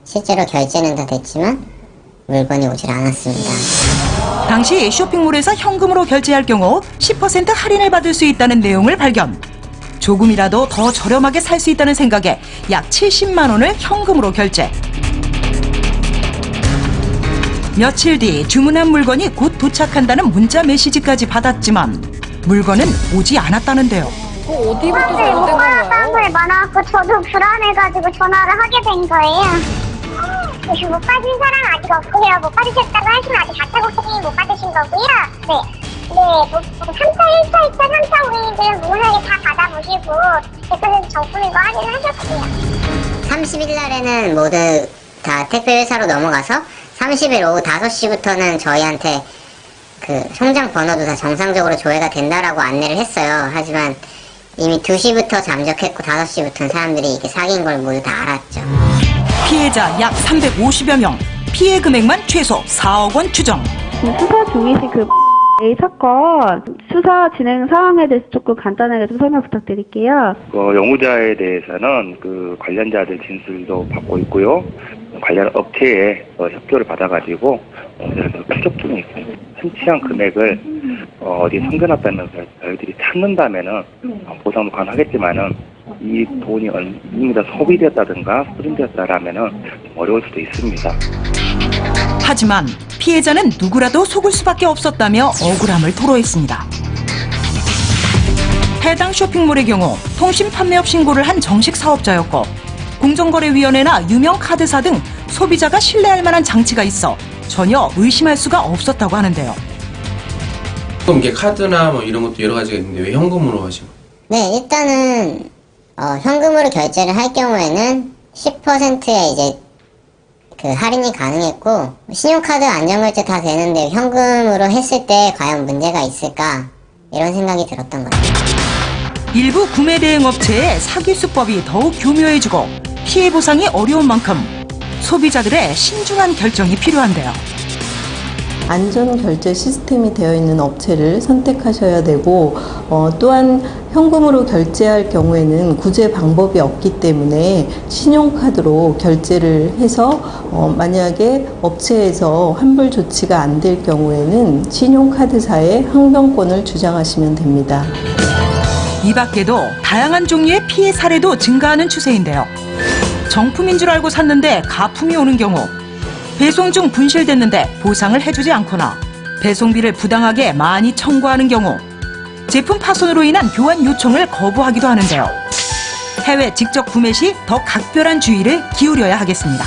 실제로 결제는 다 됐지만 물건이 오질 않았습니다. 당시 쇼핑몰에서 현금으로 결제할 경우 10% 할인을 받을 수 있다는 내용을 발견. 조금이라도 더 저렴하게 살 수 있다는 생각에 약 70만 원을 현금으로 결제. 며칠 뒤 주문한 물건이 곧 도착한다는 문자 메시지까지 받았지만 물건은 오지 않았다는데요. 어디부터 사람들이 못 받았다는 소리 많아갖고 저도 불안해가지고 전화를 하게 된 거예요. 혹시 못 받은 사람 아직 없고요. 못 받으셨다고 하시면 아직 4차 고객님이 못 받으신 거고요. 네, 3차, 1차, 2차, 3차 고객님들은 무난하게 다 받아보시고 대표님 정품인 거 확인하셨고요. 30일 날에는 모두 다 택배 회사로 넘어가서 30일 오후 5시부터는 저희한테 그 송장 번호도 다 정상적으로 조회가 된다라고 안내를 했어요. 하지만 이미 2시부터 잠적했고 5시부터는 사람들이 이게 사기인 걸 모두 다 알았죠. 피해자 약 350여 명, 피해 금액만 최소 4억 원 추정. 수사 중이신 그 A 사건 수사 진행 상황에 대해서 조금 간단하게 좀 설명 부탁드릴게요. 영구자에 대해서는 그 관련자들 진술도 받고 있고요. 관련 업체에 협조를 받아가지고 추적 중에 있습니다. 현치한 금액을 어디 숨겨놨다면 저희들이 찾는다면은 보상도 가능하겠지만은 이 돈이 이미 다 소비되었다든가 수준되었다라면은 어려울 수도 있습니다. 하지만 피해자는 누구라도 속을 수밖에 없었다며 억울함을 토로했습니다. 해당 쇼핑몰의 경우 통신 판매업 신고를 한 정식 사업자였고 공정거래위원회나 유명 카드사 등 소비자가 신뢰할 만한 장치가 있어 전혀 의심할 수가 없었다고 하는데요. 그럼 이게 카드나 뭐 이런 것도 여러 가지가 있는데 왜 현금으로 하시고? 네, 일단은 현금으로 결제를 할 경우에는 10%의 이제 그 할인이 가능했고 신용카드 안전결제 다 되는데 현금으로 했을 때 과연 문제가 있을까 이런 생각이 들었던 거죠. 일부 구매 대행 업체의 사기 수법이 더욱 교묘해지고 피해 보상이 어려운 만큼 소비자들의 신중한 결정이 필요한데요. 안전결제 시스템이 되어 있는 업체를 선택하셔야 되고 또한 현금으로 결제할 경우에는 구제 방법이 없기 때문에 신용카드로 결제를 해서 만약에 업체에서 환불 조치가 안 될 경우에는 신용카드사에 항변권을 주장하시면 됩니다. 이 밖에도 다양한 종류의 피해 사례도 증가하는 추세인데요. 정품인 줄 알고 샀는데 가품이 오는 경우, 배송 중 분실됐는데 보상을 해주지 않거나 배송비를 부당하게 많이 청구하는 경우, 제품 파손으로 인한 교환 요청을 거부하기도 하는데요. 해외 직접 구매 시 더 각별한 주의를 기울여야 하겠습니다.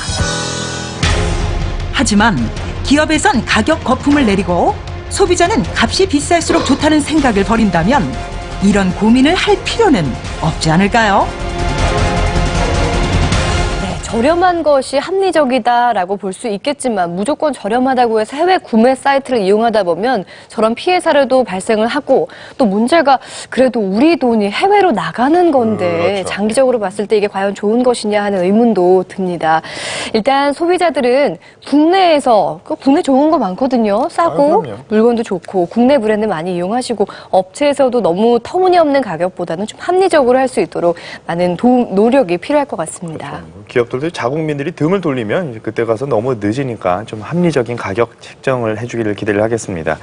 하지만 기업에선 가격 거품을 내리고 소비자는 값이 비쌀수록 좋다는 생각을 버린다면 이런 고민을 할 필요는 없지 않을까요? 저렴한 것이 합리적이다라고 볼 수 있겠지만 무조건 저렴하다고 해서 해외 구매 사이트를 이용하다 보면 저런 피해 사례도 발생을 하고 또 문제가 그래도 우리 돈이 해외로 나가는 건데 그렇죠. 장기적으로 봤을 때 이게 과연 좋은 것이냐 하는 의문도 듭니다. 일단 소비자들은 국내에서 국내 좋은 거 많거든요. 싸고 물건도 좋고 국내 브랜드 많이 이용하시고 업체에서도 너무 터무니없는 가격보다는 좀 합리적으로 할 수 있도록 많은 노력이 필요할 것 같습니다. 그렇죠. 기업들도 자국민들이 등을 돌리면 이제 그때 가서 너무 늦으니까 좀 합리적인 가격 책정을 해주기를 기대를 하겠습니다.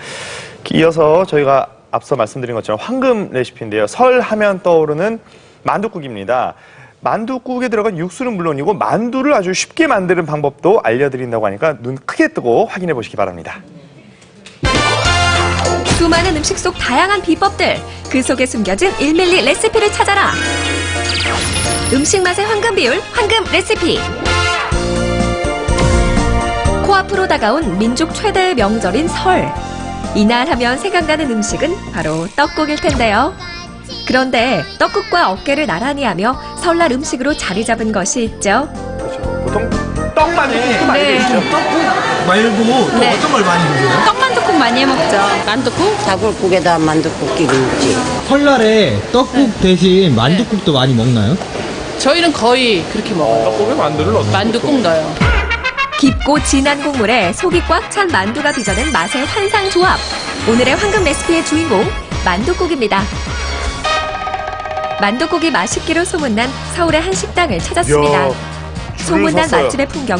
이어서 저희가 앞서 말씀드린 것처럼 황금 레시피인데요. 설 하면 떠오르는 만둣국입니다. 만둣국에 들어간 육수는 물론이고 만두를 아주 쉽게 만드는 방법도 알려드린다고 하니까 눈 크게 뜨고 확인해 보시기 바랍니다. 수많은 음식 속 다양한 비법들, 그 속에 숨겨진 1밀리 레시피를 찾아라. 음식 맛의 황금 비율, 황금 레시피. 코앞으로 다가온 민족 최대의 명절인 설. 이날 하면 생각나는 음식은 바로 떡국일 텐데요. 그런데 떡국과 어깨를 나란히 하며 설날 음식으로 자리 잡은 것이 있죠. 그렇죠. 보통 떡만둣국도 많이 네. 드시죠? 말고 또 네. 어떤 걸 많이 드세요? 떡만둣국 많이 해먹죠. 만둣국? 다굴국에다 만둣국 끼고 먹지. 설날에 떡국 대신 만둣국도 많이 먹나요? 저희는 거의 그렇게 먹어요. 떡국에 만두를 넣어요. 만둣국 넣어요. 깊고 진한 국물에 속이 꽉 찬 만두가 빚어낸 맛의 환상 조합. 오늘의 황금 레시피의 주인공, 만둣국입니다. 만둣국이 맛있기로 소문난 서울의 한 식당을 찾았습니다. 이야, 줄을 소문난 섰어요. 맛집의 풍경